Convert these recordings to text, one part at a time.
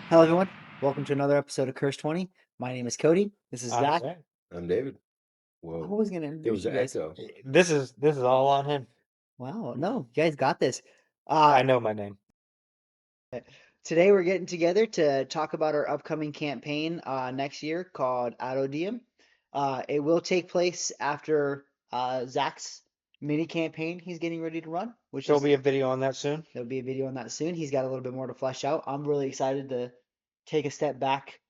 Hello, everyone. Welcome to another episode of Curse 20. My name is Cody. This is I'm Zach. Zach. I'm David. I Whoa, was going to there introduce was you an guys. echo. This is all on him. Wow, no, you guys got this. Uh, I know my name. Today we're getting together to talk about our upcoming campaign next year called Adodium. It will take place after Zach's mini campaign he's getting ready to run, which There'll is be a video on that soon. there'll be a video on that soon. He's got a little bit more to flesh out. I'm really excited to take a step back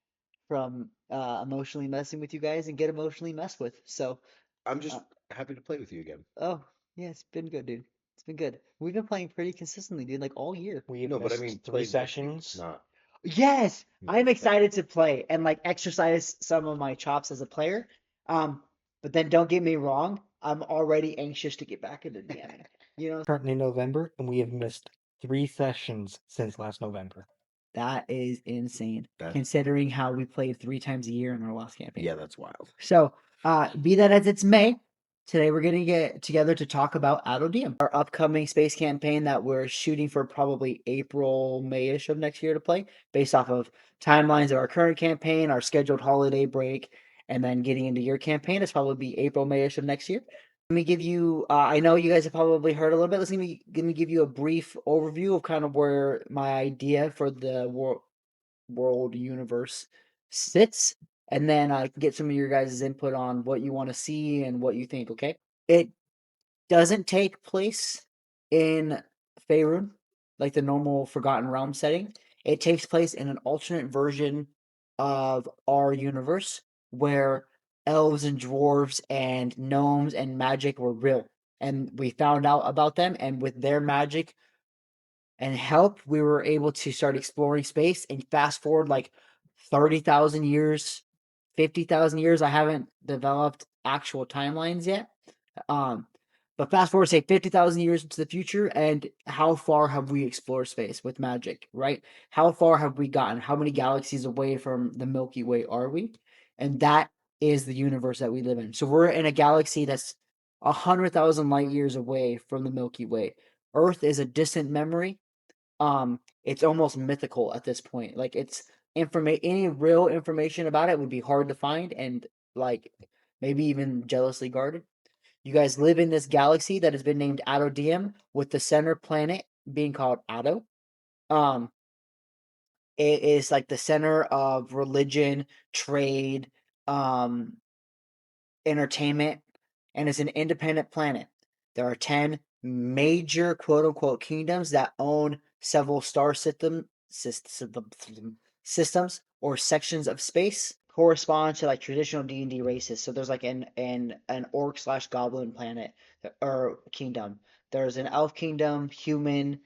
from emotionally messing with you guys and get emotionally messed with. So, I'm just uh, happy to play with you again. oh yeah, it's been good, dude. It's been good. We've been playing pretty consistently, dude, like all year. We have No, but I missed mean, three played with you, sessions. not. Yes, I'm That, excited to play and like exercise some of my chops as a player. Um, but then don't get me wrong, I'm already anxious to get back into DMing. You know, Currently November, and we have missed three sessions since last November. that is insane, that's considering how we played 3 times a year in our last campaign. yeah, that's wild. So, be that as it's May, today we're gonna get together to talk about Adodium, our upcoming space campaign that we're shooting for probably April, May-ish of next year to play, based off of timelines of our current campaign, our scheduled holiday break, and then getting into your campaign. It's probably be April, May-ish of next year. Let me give you. I know you guys have probably heard a little bit. Let me give you a brief overview of kind of where my idea for the world universe sits, and then I can get some of your guys' input on what you want to see and what you think. Okay, it doesn't take place in Faerun like the normal Forgotten Realm setting. It takes place in an alternate version of our universe where elves and dwarves and gnomes and magic were real. And we found out about them, and with their magic, and help, we were able to start exploring space. And fast forward like 30,000 years, 50,000 years. I haven't developed actual timelines yet. Um, but fast forward, say 50,000 years into the future, and how far have we explored space with magic, right? How far have we gotten? How many galaxies away from the Milky Way are we? And that is the universe that we live in. So we're in a galaxy that's 100,000 light years away from the Milky Way. Earth is a distant memory. It's almost mythical at this point. Like it's any real information about it would be hard to find, and like maybe even jealously guarded. You guys live in this galaxy that has been named Adodium, with the center planet being called Ado. Um, it is like the center of religion, trade, um, entertainment, and it's an independent planet. There are 10 major quote unquote kingdoms that own several star systems or sections of space, correspond to like traditional D&D races. So there's like an orc slash goblin planet or kingdom. There's an elf kingdom, human.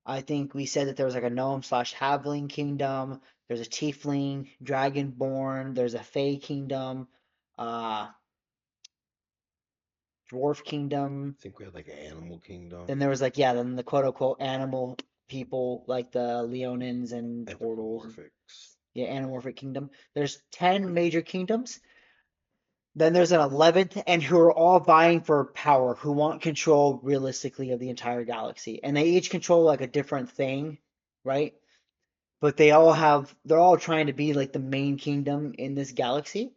I think we said that there was like a gnome slash halfling kingdom. There's a tiefling, dragonborn. There's a fae kingdom. Uh, Dwarf Kingdom. I think we had like an animal kingdom, Then there was like, yeah, then the quote unquote animal people like the Leonins and turtles. anthropomorphics. Yeah, Animorphic Kingdom. There's 10 major kingdoms. Then there's an 11th, and who are all vying for power, who want control realistically of the entire galaxy. And they each control like a different thing, right? But they're all trying to be like the main kingdom in this galaxy.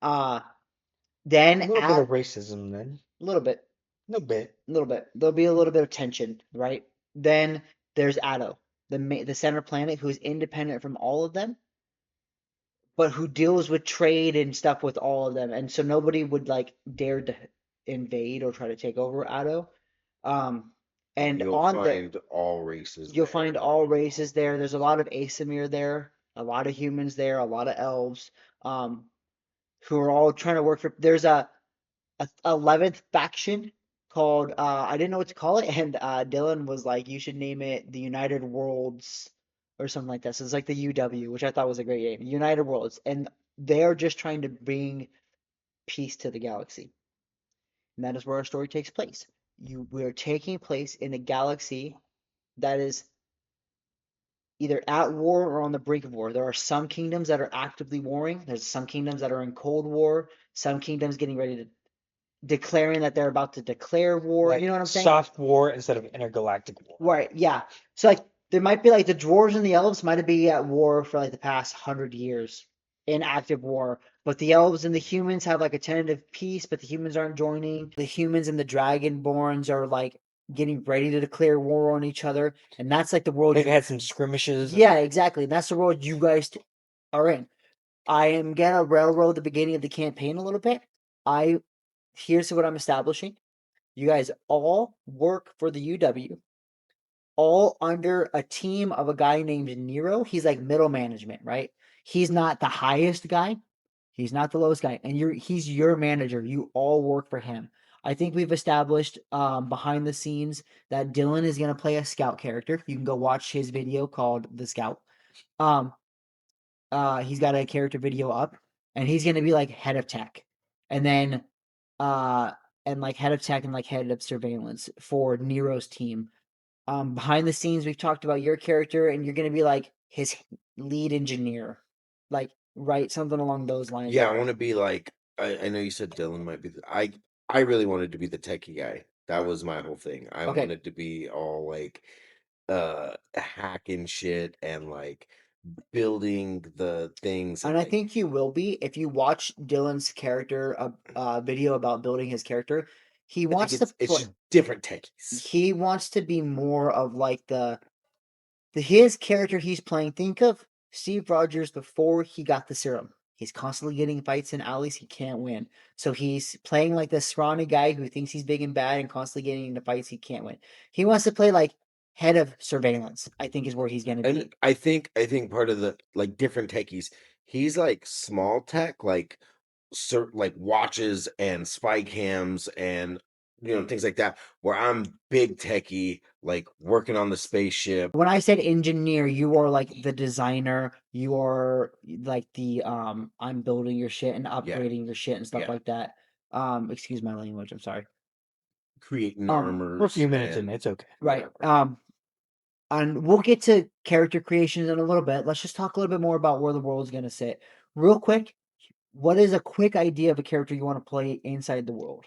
Uh, then A little bit at of racism then. a little bit, No bit. a little bit. There'll be a little bit of tension, right? Then there's Addo, the center planet, who is independent from all of them, but who deals with trade and stuff with all of them, and so nobody would like dare to invade or try to take over Addo. Um, and You'll on the find all races You'll there. find all races there. There's a lot of Asimir there, a lot of humans there, a lot of elves, um, who are all trying to work for. There's a 11th faction called I didn't know what to call it, and Dylan was like, you should name it the United Worlds or something like that. So it's like the UW, which I thought was a great name, United Worlds, and they're just trying to bring peace to the galaxy, and that is where our story takes place. We are taking place in a galaxy that is either at war or on the brink of war. There are some kingdoms that are actively warring. There's some kingdoms that are in cold war. Some kingdoms getting ready to declaring that they're about to declare war. You Like know what I'm saying? soft war instead of intergalactic war. Right. Yeah. So like there might be like the dwarves and the elves might be at war for like the past 100 years in active war, but the elves and the humans have like a tentative peace, but the humans aren't joining. The humans and the dragonborns are like getting ready to declare war on each other, and that's like the world. They've had some skirmishes. Yeah, exactly. That's the world you guys are in. I am gonna railroad the beginning of the campaign a little bit. Here's what I'm establishing. You guys all work for the UW, all under a team of a guy named Nero. He's like middle management, right? He's not the highest guy. He's not the lowest guy, and he's your manager. You all work for him. I think we've established behind the scenes that Dylan is gonna play a scout character. You can go watch his video called The Scout. Um, he's got a character video up, and he's gonna be like head of tech, and then uh, and like head of tech and like head of surveillance for Nero's team. Behind the scenes, we've talked about your character, and you're gonna be like his lead engineer, like right something along those lines. Yeah, I want to be like. I know you said Dylan might be. I really wanted to be the techie guy. That was my whole thing. I Okay. wanted to be all like hacking shit and like building the things And I like think you will be if you watch Dylan's character video about building his character. He I think wants to it's play. just different techies. He wants to be more of like his character he's playing. Think of Steve Rogers before he got the serum. He's constantly getting fights in alleys he can't win. So he's playing like this scrawny guy who thinks he's big and bad and constantly getting into fights he can't win. He wants to play like head of surveillance, I think is where he's gonna be. And I think part of the like different techies, he's like small tech, like like watches and spy cams and things like that. Where I'm big techie, like working on the spaceship. When I said engineer, you are like the designer. You are like the I'm building your shit and upgrading your shit and stuff Yeah. like that. Excuse my language, I'm sorry. Creating We're a armors. few minutes in, and it's okay. Right. whatever. And we'll get to character creations in a little bit. Let's just talk a little bit more about where the world's gonna sit. Real quick, what is a quick idea of a character you want to play inside the world?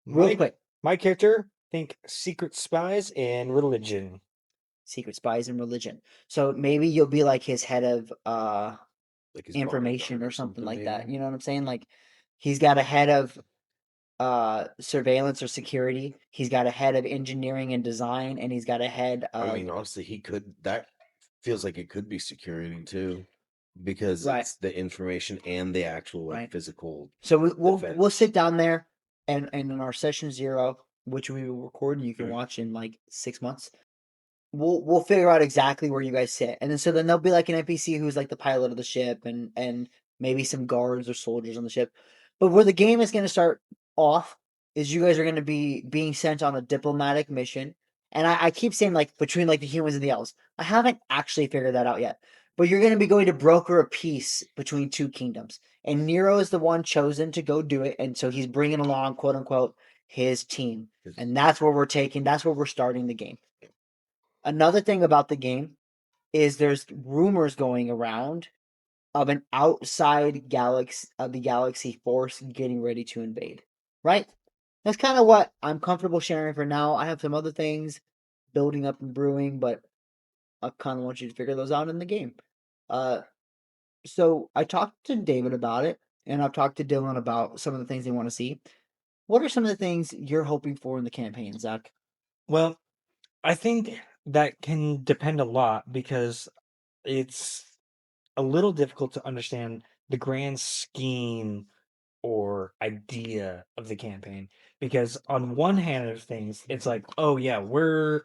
Real quick. My character, think secret spies and religion. Secret spies and religion. So maybe you'll be like his head of Like his information bodyguard or something like that. maybe. You know what I'm saying? Like he's got a head of surveillance or security. He's got a head of engineering and design, and he's got a head of I mean, honestly, that feels like it could be security too, because Right. it's the information and the actual like Right. physical. So we'll defense. sit down there, and in our session 0, which we will record and you can Mhm. watch in like 6 months, we'll figure out exactly where you guys sit, and then there'll be like an NPC who's like the pilot of the ship, and maybe some guards or soldiers on the ship. But where the game is going to start off is you guys are going to be being sent on a diplomatic mission, and I keep saying like between like the humans and the elves. I haven't actually figured that out yet, but you're going to be going to broker a peace between two kingdoms, and Nero is the one chosen to go do it, and so he's bringing along quote unquote his team, and that's where we're starting the game. Another thing about the game is there's rumors going around of an outside galaxy of the galaxy force getting ready to invade. Right? That's kind of what I'm comfortable sharing for now. I have some other things building up and brewing, but I kind of want you to figure those out in the game. Uh, so I talked to David about it, and I've talked to Dylan about some of the things they want to see. What are some of the things you're hoping for in the campaign, Zach? Well, I think that can depend a lot because it's a little difficult to understand the grand scheme or idea of the campaign. Because on one hand of things, it's like, oh yeah, we're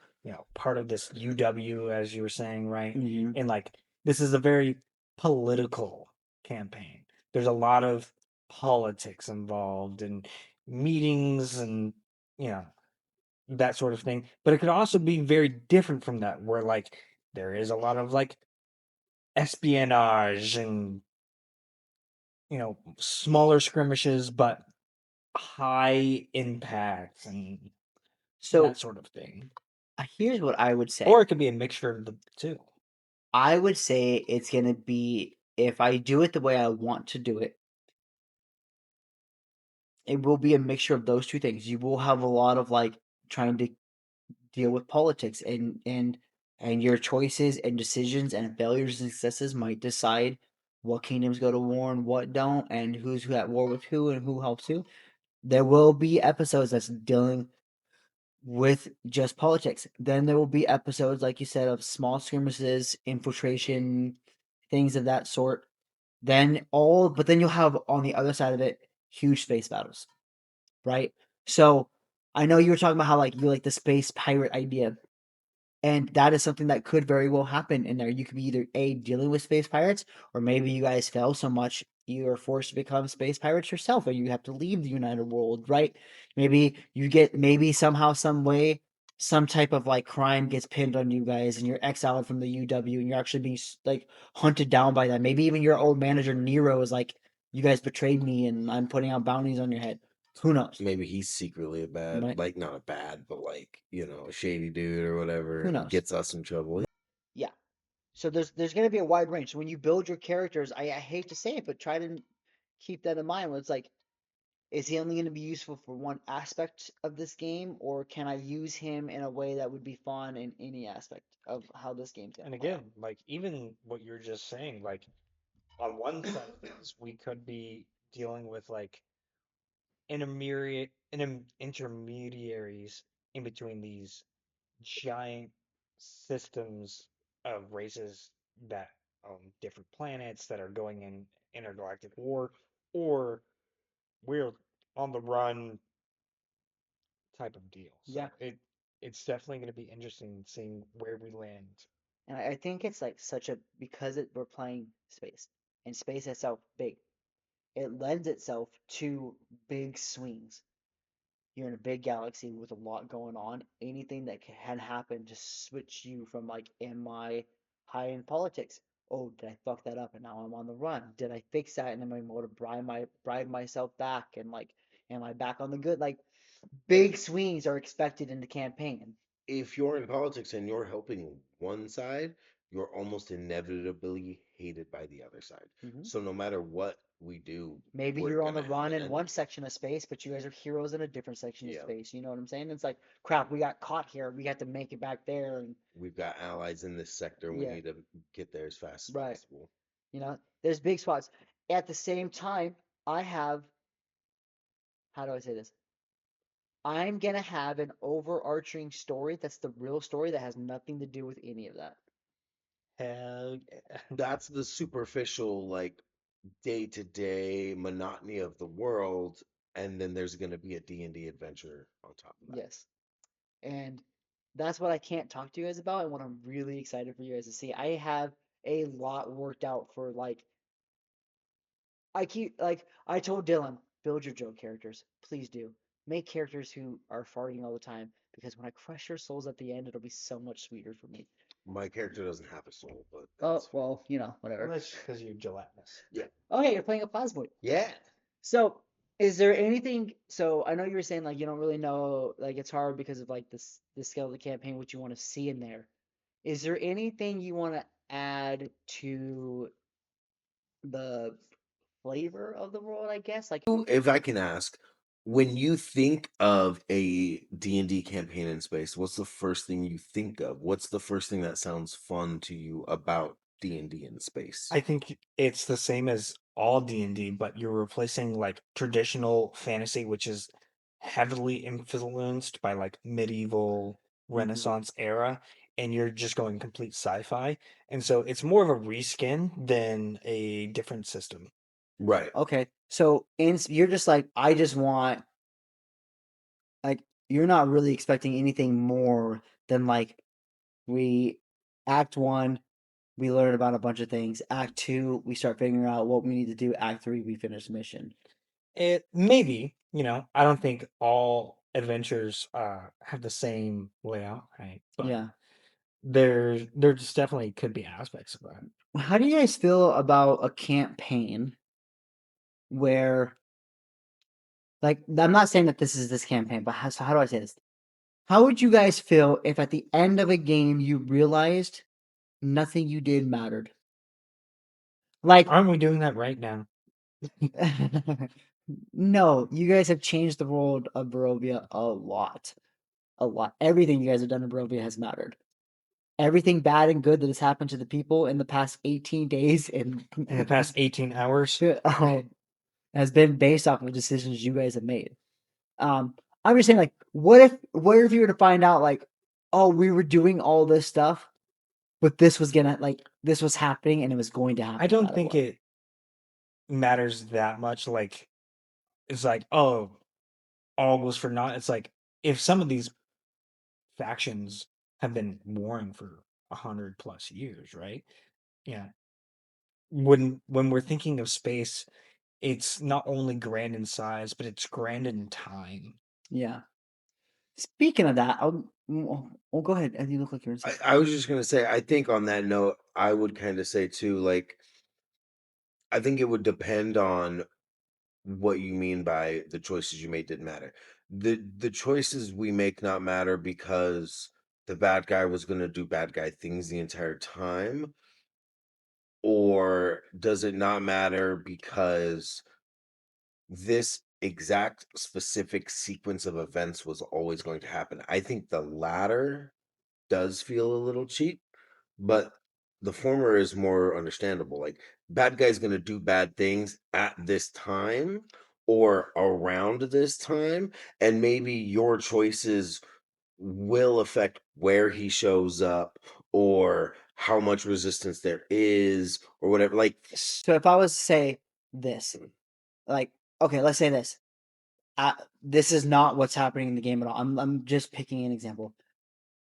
part of this UW, as you were saying, right? Mm-hmm. And like this is a very political campaign. There's a lot of politics involved and meetings and you know that sort of thing. But it could also be very different from that, where like there is a lot of like espionage and smaller skirmishes, but high impact and So that sort of thing. here's what I would say. Or it could be a mixture of the two. I would say it's gonna be, if I do it the way I want to do it, it will be a mixture of those two things. You will have a lot of like trying to deal with politics and and your choices and decisions and failures and successes might decide what kingdoms go to war and what don't, and who's at war with who and who helps who. There will be episodes that's dealing with just politics. Then there will be episodes, like you said, of small skirmishes, infiltration, things of that sort. But then you'll have on the other side of it huge space battles, right? So I know you were talking about how like you like the space pirate idea. And that is something that could very well happen in there. You could be either A, dealing with space pirates, or maybe you guys fail so much you are forced to become space pirates yourself, or you have to leave the United World, right? Maybe somehow, some way, some type of like crime gets pinned on you guys, and you're exiled from the UW, and you're actually being like hunted down by them. Maybe even your old manager Nero is like, "You guys betrayed me, and I'm putting out bounties on your head." Who knows? Maybe he's secretly a bad, Right? like not a bad, but like a shady dude or whatever, Who and knows? gets us in trouble. Yeah. So there's going to be a wide range. So when you build your characters, I hate to say it, but try to keep that in mind. Where it's like, is he only going to be useful for one aspect of this game, or can I use him in a way that would be fun in any aspect of how this game's going And to play again, out? like even what you're just saying, like on one side of things, we could be dealing with like intermediaries in between these giant systems of races that own different planets that are going in intergalactic war, or we're on the run type of deal. Yeah, So it's definitely going to be interesting seeing where we land. and I think it's like such a because we're playing space, and space itself big. It lends itself to big swings. You're in a big galaxy with a lot going on. Anything that can happen to switch you from like, am I high in politics? Oh, did I fuck that up and now I'm on the run? Did I fix that and am I able to bribe myself back and like, am I back on the good? Like, big swings are expected in the campaign. If you're in politics and you're helping one side, you're almost inevitably hated by the other side. Hmm. So no matter what we do, Maybe we're you're on the gonna have run an in one enemy. section of space, but you guys are heroes in a different section of Yeah, space. You know what I'm saying? It's like, crap, we got caught here. We got to make it back there. And we've got allies in this sector, and we yeah, need to get there as fast as right. possible. There's big spots. At the same time, I have, how do I say this? I'm gonna have an overarching story that's the real story that has nothing to do with any of that. Hell yeah. That's the superficial, like day-to-day monotony of the world, and then there's going to be a D&D adventure on top of that. Yes. And that's what I can't talk to you guys about and what I'm really excited for you guys to see. I have a lot worked out for like I told Dylan, build your joke characters. Please do. Make characters who are farting all the time because when I crush your souls at the end, it'll be so much sweeter for me. My character doesn't have a soul, but Oh, that's well, Well, whatever. that's because you're gelatinous. yeah. Oh, yeah, you're playing a plasmoid. Yeah. So, is there anything? So, I know you were saying like you don't really know, like it's hard because of like the scale of the campaign, what you want to see in there. Is there anything you want to add to the flavor of the world? I guess like If I can ask, when you think of a D&D campaign in space, what's the first thing you think of? What's the first thing that sounds fun to you about D&D in space? I think it's the same as all D&D, but you're replacing like traditional fantasy, which is heavily influenced by like medieval Mhm. Renaissance era, and you're just going complete sci-fi. And so it's more of a reskin than a different system. Right. Okay, so you're just like I just want like you're not really expecting anything more than like we act one we learn about a bunch of things. Act two we start figuring out what we need to do. Act three we finish the mission. It maybe, I don't think all adventures have the same layout, right? But Yeah. there just definitely could be aspects of that. How do you guys feel about a campaign where like I'm not saying that this is this campaign, but how do I say this? How would you guys feel if at the end of a game you realized nothing you did mattered? Like, Aren't we doing that right now? no, you guys have changed the world of Barovia a lot. A lot. Everything you guys have done in Barovia has mattered. everything bad and good that has happened to the people in the past 18 days and In the past 18 hours. has been based off of decisions you guys have made. I'm just saying, like, what if you were to find out, like, oh, we were doing all this stuff, but this was happening and it was going to happen. I don't think it matters that much. Like, it's like, oh, all was for naught. It's like, if some of these factions have been warring for 100+ years, right? Yeah. When we're thinking of space, it's not only grand in size, but it's grand in time. Yeah. Speaking of that, I'll go ahead. And you look like you're inside. I was just gonna say, I think on that note, I would kind of say too, like, I think it would depend on what you mean by the choices you made didn't matter. The choices we make not matter because the bad guy was gonna do bad guy things the entire time, or does it not matter because this exact specific sequence of events was always going to happen? I think the latter does feel a little cheap, but the former is more understandable. Like, bad guy's gonna do bad things at this time or around this time, and maybe your choices will affect where he shows up or how much resistance there is or whatever. Like, So if I was to say this, like, okay, let's say this. This is not what's happening in the game at all. I'm just picking an example.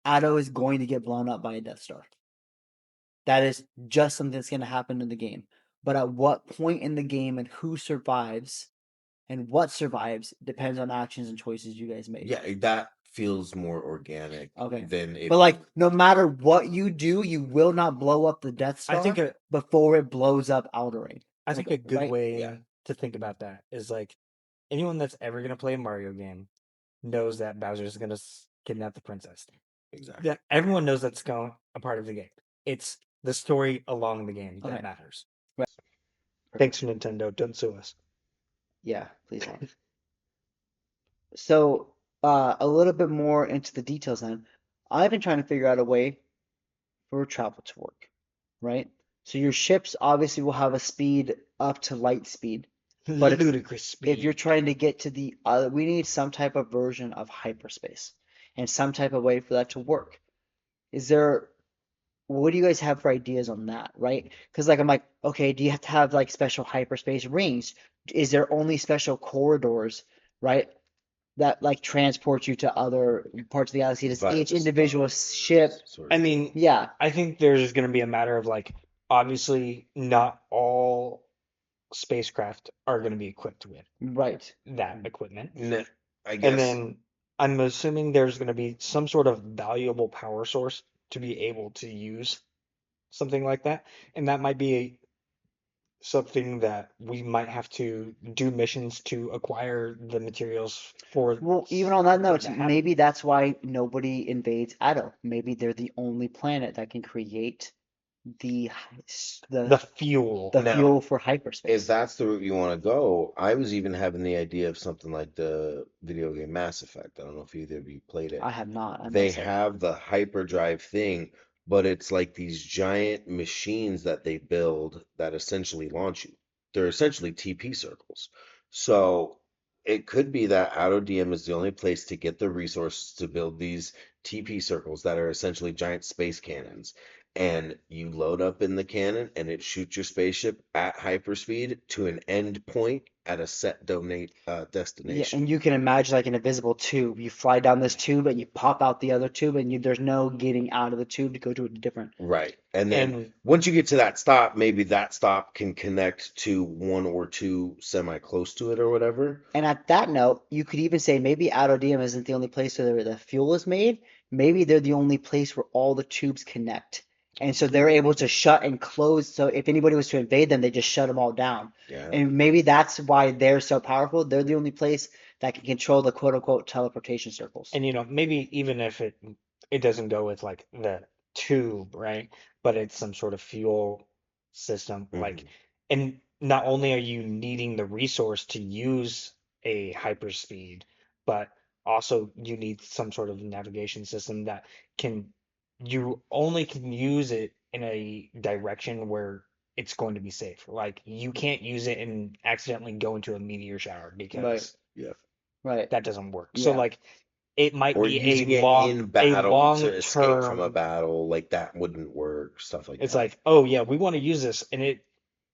Addo is going to get blown up by a Death Star. That is just something that's going to happen in the game. But at what point in the game and who survives and what survives depends on actions and choices you guys made. yeah, that feels more organic Okay. than it. But like, no matter what you do, you will not blow up the Death Star I think before it blows up Alderain. I think a good right? way Yeah. to think about that is like, anyone that's ever gonna play a Mario game knows that Bowser's gonna kidnap the princess. Exactly. That everyone knows that's a part of the game. It's the story along the game that Okay. matters. Right. Thanks, Nintendo. Don't sue us. Yeah, please don't. So, a little bit more into the details then. I've been trying to figure out a way for travel to work, right? So your ships obviously will have a speed up to light speed, but Ludicrous if you're speed. trying to get to the we need some type of version of hyperspace and some type of way for that to work. Is there what do you guys have for ideas on that, right? Because like I'm like, okay, do you have to have like special hyperspace rings? Is there only special corridors, right? That like transports you to other parts of the galaxy. Does each individual ship? I mean, Yeah, I think there's going to be a matter of like, obviously, not all spacecraft are going to be equipped with right. that equipment. I And guess. then I'm assuming there's going to be some sort of valuable power source to be able to use something like that. And that might be something that we might have to do missions to acquire the materials for. Well, even on that note, that happen. maybe that's why nobody invades Addo. Maybe they're the only planet that can create the The fuel. the Now, fuel for hyperspace. if that's the route you want to go, I was even having the idea of something like the video game Mass Effect. I don't know if either of you played it. I have not. I They must say. have the hyperdrive thing, but it's like these giant machines that they build that essentially launch you. They're essentially TP circles. So it could be that AutoDM is the only place to get the resources to build these TP circles that are essentially giant space cannons. And you load up in the cannon and it shoots your spaceship at hyperspeed to an end point at a set Yeah, destination. and you can imagine like an invisible tube. You fly down this tube and you pop out the other tube, and there's no getting out of the tube to go to a different. Right. And then And once you get to that stop, maybe that stop can connect to one or two semi close to it or whatever. And at that note, you could even say maybe Autodiem isn't the only place where the fuel is made. Maybe they're the only place where all the tubes connect. And so they're able to shut and close. So if anybody was to invade them, they just shut them all down. Yeah. And maybe that's why they're so powerful. They're the only place that can control the quote unquote teleportation circles. and maybe even if it doesn't go with like the tube, right? But it's some sort of fuel system. Like, Mhm. and not only are you needing the resource to use a hyperspeed, but also you need some sort of navigation system that can you only can use it in a direction where it's going to be safe. Like you can't use it and accidentally go into a meteor shower Right. because Yeah. Right. that doesn't work. So Yeah. like it might Or be a using it in battle long to escape from a term. battle, like that wouldn't work. Stuff like It's that. like, oh yeah, we want to use this, and it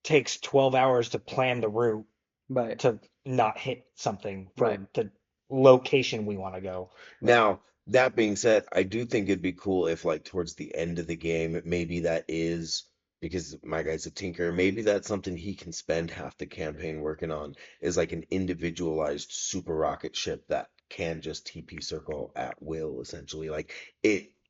takes 12 hours to plan the route Right. to not hit something Right. for the location we want to go. Right. Now, that being said, I do think it'd be cool if, like, towards the end of the game, maybe that is because my guy's a tinker, maybe that's something he can spend half the campaign working on is like an individualized super rocket ship that can just TP circle at will, essentially. Like,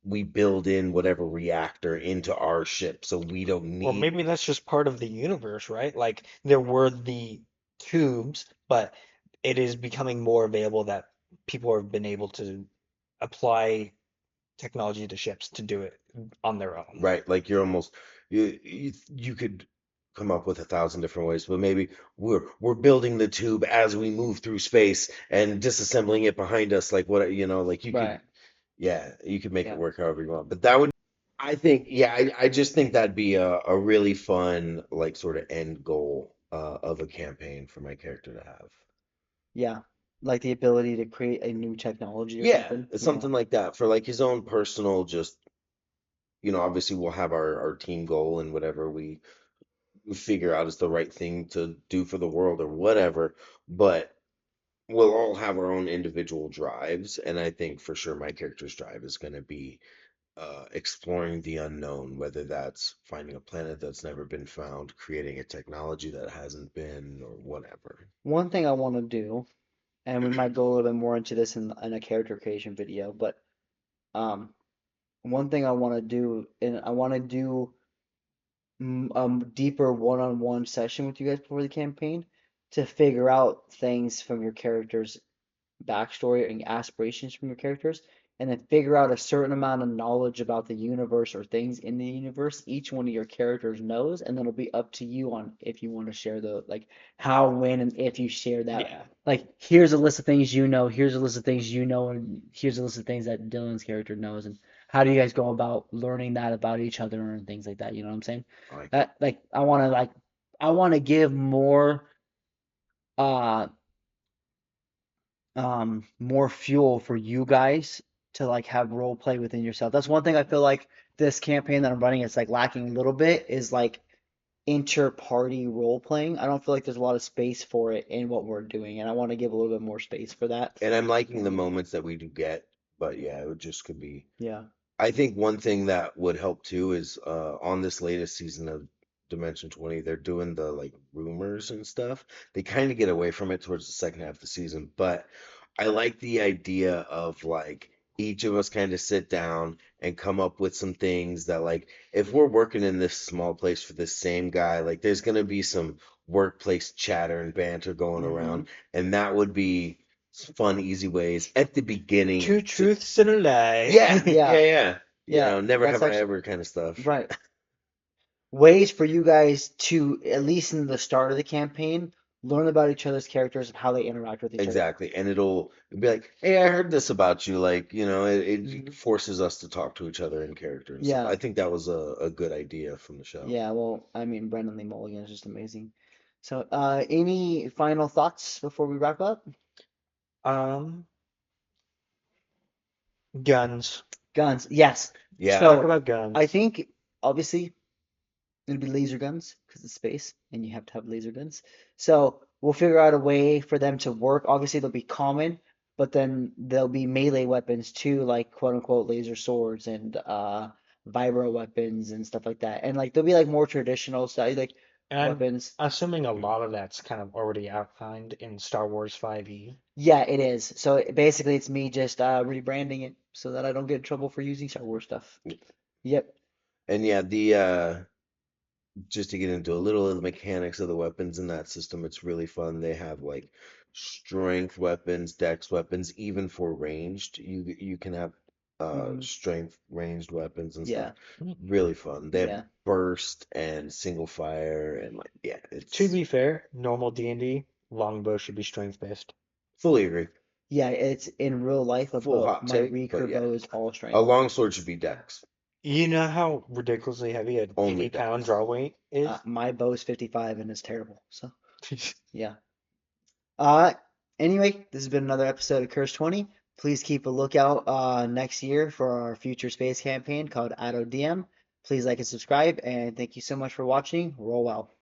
we build in whatever reactor into our ship, so we don't Well, need. maybe that's just part of the universe, right? Like there were the tubes, but it is becoming more available that people have been able to apply technology to ships to do it on their own. Right, like you're almost you could come up with 1,000 different ways, but maybe we're building the tube as we move through space and disassembling it behind us, like what like you could, Right. yeah, you could make it Yeah. work however you want. But that would, I think, yeah, I just think that'd be a really fun like sort of end goal of a campaign for my character to have. Yeah. Like the ability to create a new technology or Yeah, something. it's Yeah. something like that for like his own personal, just obviously we'll have our team goal and whatever we figure out is the right thing to do for the world or whatever, but we'll all have our own individual drives, and I think for sure my character's drive is going to be exploring the unknown, whether that's finding a planet that's never been found, creating a technology that hasn't been, or whatever. One thing I want to do, and we might go a little bit more into this in a character creation video, but um, one thing I want to do, and I want to do deeper one-on-one session with you guys before the campaign to figure out things from your characters backstory and aspirations from your characters, and then figure out a certain amount of knowledge about the universe or things in the universe each one of your characters knows, and then it'll be up to you on if you want to share the like how, when, and if you share that. Yeah. Like, here's a list of things you know, here's a list of things you know, and here's a list of things that Dylan's character knows, and how do you guys go about learning that about each other and things like that? You know what I'm saying? I like it. That I want to give uh more fuel for you guys to like have role play within yourself. That's one thing I feel like this campaign that I'm running is like lacking a little bit is like inter-party role playing. I don't feel like there's a lot of space for it in what we're doing, and I want to give a little bit more space for that. And I'm liking the Um, moments that we do get, but yeah, it would just could be. yeah. I think one thing that would help too is on this latest season of Dimension 20, they're doing the like rumors and stuff. They kind of get away from it towards the second half of the season, but I like the idea of like each of us kind of sit down and come up with some things that like if we're working in this small place for this same guy, like there's gonna be some workplace chatter and banter going Mm-hmm. around, and that would be fun, easy ways at the beginning Two to truths and a lie. yeah, Yeah. yeah, yeah. Yeah. Never That's have I actually ever kind of stuff. right. Ways for you guys to, at least in the start of the campaign, learn about each other's characters and how they interact with each other. Exactly. And it'll be like, hey, I heard this about you. Like, it Hmm. forces us to talk to each other in character and stuff. Yeah. I think that was a good idea from the show. Yeah, well, I mean, Brendan Lee Mulligan is just amazing. So, any final thoughts before we wrap up? Um, Guns. Guns, yes. Yeah. Talk So, about I guns. think obviously it'll be laser guns because it's space and you have to have laser guns. So, we'll figure out a way for them to work. Obviously, they'll be common, but then there'll be melee weapons too, like quote unquote laser swords and vibro weapons and stuff like that. And like there'll be like more traditional style like And I'm weapons. assuming a lot of that's kind of already outlined in Star Wars 5e. Yeah, it is. So basically, it's me just rebranding it so that I don't get in trouble for using Star Wars stuff. Yep. And yeah, the just to get into a little of the mechanics of the weapons in that system, it's really fun. They have like strength weapons, dex weapons, even for ranged. You can have Hmm. strength ranged weapons and stuff. Yeah. Hmm. Really fun. They have Yeah. burst and single fire and like yeah, To it's be fair, normal D&D, longbow should be strength based. fully agree. Yeah. It's in real life a Full bow. hot My take, but recurve yeah. bow is all A strength. longsword should be dex. You know how ridiculously heavy an Only 80-pound draw weight is? My bow's 55 and it's terrible. So yeah. Uh, anyway, this has been another episode of Curse 20. Please keep a lookout next year for our future space campaign called AutoDM. Please like and subscribe, and thank you so much for watching. Roll out.